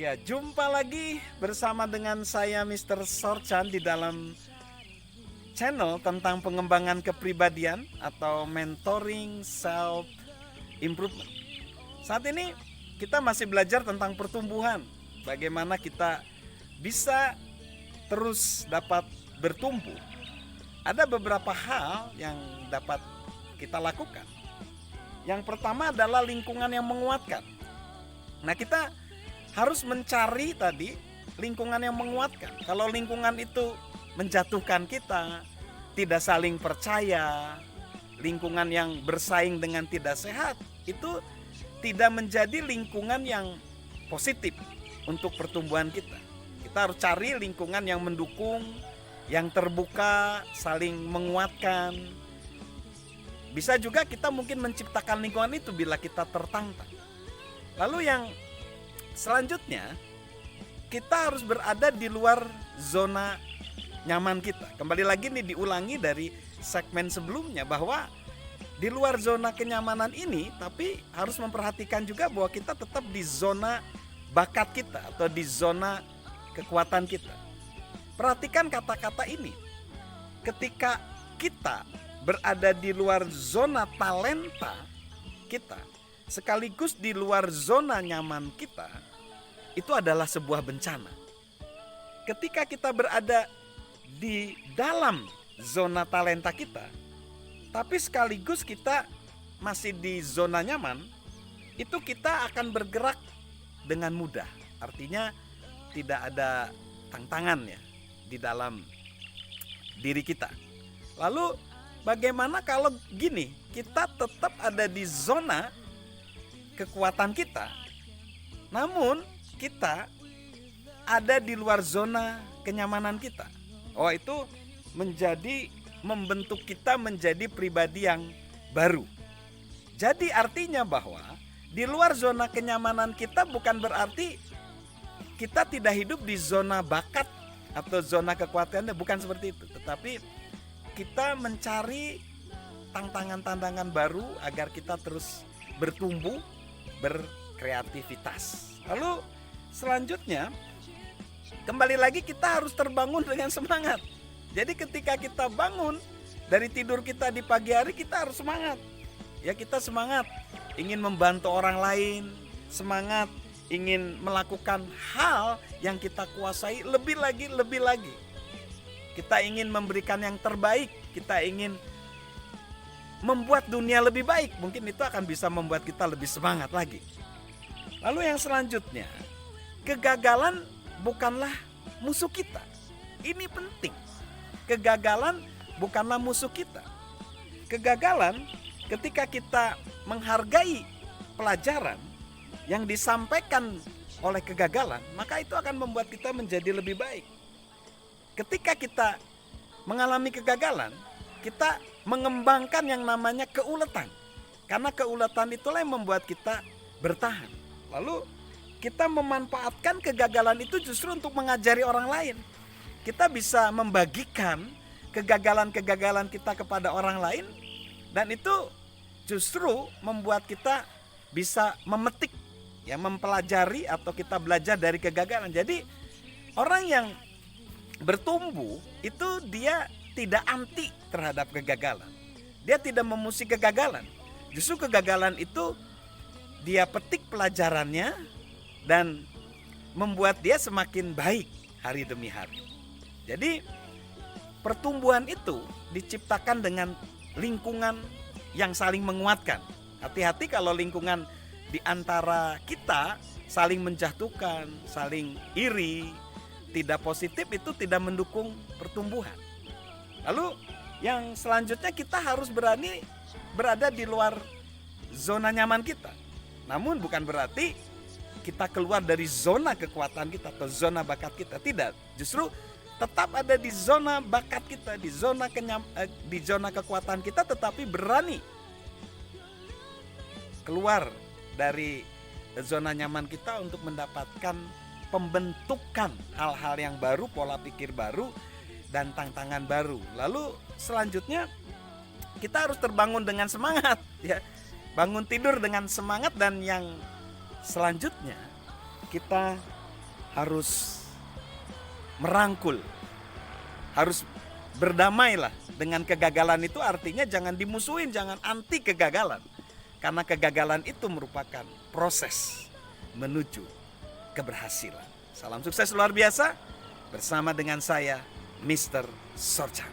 Ya, jumpa lagi bersama dengan saya Mr. Sorchan di dalam channel tentang pengembangan kepribadian atau mentoring self improvement. Saat ini kita masih belajar tentang pertumbuhan, bagaimana kita bisa terus dapat bertumbuh. Ada beberapa hal yang dapat kita lakukan. Yang pertama adalah lingkungan yang menguatkan. Nah, kita harus mencari tadi lingkungan yang menguatkan. Kalau lingkungan itu menjatuhkan kita, tidak saling percaya, lingkungan yang bersaing dengan tidak sehat, itu tidak menjadi lingkungan yang positif untuk pertumbuhan kita. Kita harus cari lingkungan yang mendukung, yang terbuka, saling menguatkan. Bisa juga kita mungkin menciptakan lingkungan itu bila kita tertantang. Lalu yang selanjutnya, kita harus berada di luar zona nyaman kita. Kembali lagi nih, diulangi dari segmen sebelumnya bahwa di luar zona kenyamanan ini, tapi harus memperhatikan juga bahwa kita tetap di zona bakat kita atau di zona kekuatan kita. Perhatikan kata-kata ini. Ketika kita berada di luar zona talenta kita, sekaligus di luar zona nyaman kita, itu adalah sebuah bencana. Ketika kita berada di dalam zona talenta kita, tapi sekaligus kita masih di zona nyaman, itu kita akan bergerak dengan mudah. Artinya tidak ada tantangan ya di dalam diri kita. Lalu bagaimana kalau gini, kita tetap ada di zona kekuatan kita, namun kita ada di luar zona kenyamanan kita. Oh, itu membentuk kita menjadi pribadi yang baru. Jadi artinya bahwa di luar zona kenyamanan kita bukan berarti kita tidak hidup di zona bakat atau zona kekuatan, bukan seperti itu. Tetapi kita mencari tantangan-tantangan baru agar kita terus bertumbuh, berkreativitas. Lalu selanjutnya, kembali lagi kita harus terbangun dengan semangat. Jadi ketika kita bangun dari tidur kita di pagi hari, kita harus semangat. Ya, kita semangat ingin membantu orang lain, semangat ingin melakukan hal yang kita kuasai lebih lagi. Kita ingin memberikan yang terbaik, kita ingin membuat dunia lebih baik. Mungkin itu akan bisa membuat kita lebih semangat lagi. Lalu yang selanjutnya, kegagalan bukanlah musuh kita. Ini penting. Kegagalan bukanlah musuh kita. Kegagalan ketika kita menghargai pelajaran yang disampaikan oleh kegagalan, maka itu akan membuat kita menjadi lebih baik. Ketika kita mengalami kegagalan, kita mengembangkan yang namanya keuletan. Karena keuletan itulah yang membuat kita bertahan. Lalu kita memanfaatkan kegagalan itu justru untuk mengajari orang lain. Kita bisa membagikan kegagalan-kegagalan kita kepada orang lain, dan itu justru membuat kita bisa memetik, ya, mempelajari atau kita belajar dari kegagalan. Jadi orang yang bertumbuh itu dia tidak anti terhadap kegagalan. Dia tidak memusuhi kegagalan. Justru kegagalan itu dia petik pelajarannya dan membuat dia semakin baik hari demi hari. Jadi pertumbuhan itu diciptakan dengan lingkungan yang saling menguatkan. Hati-hati kalau lingkungan di antara kita saling menjatuhkan, saling iri, tidak positif, itu tidak mendukung pertumbuhan. Lalu yang selanjutnya, kita harus berani berada di luar zona nyaman kita. Namun bukan berarti kita keluar dari zona kekuatan kita atau zona bakat kita. Tidak, justru tetap ada di zona bakat kita, di zona kekuatan kita, tetapi berani keluar dari zona nyaman kita untuk mendapatkan pembentukan hal-hal yang baru, pola pikir baru, dan tantangan baru. Lalu selanjutnya kita harus terbangun dengan semangat, ya. Bangun tidur dengan semangat, dan yang selanjutnya kita harus merangkul, harus berdamailah dengan kegagalan. Itu artinya jangan dimusuhin, jangan anti kegagalan. Karena kegagalan itu merupakan proses menuju keberhasilan. Salam sukses luar biasa bersama dengan saya, Mr. Sorchan.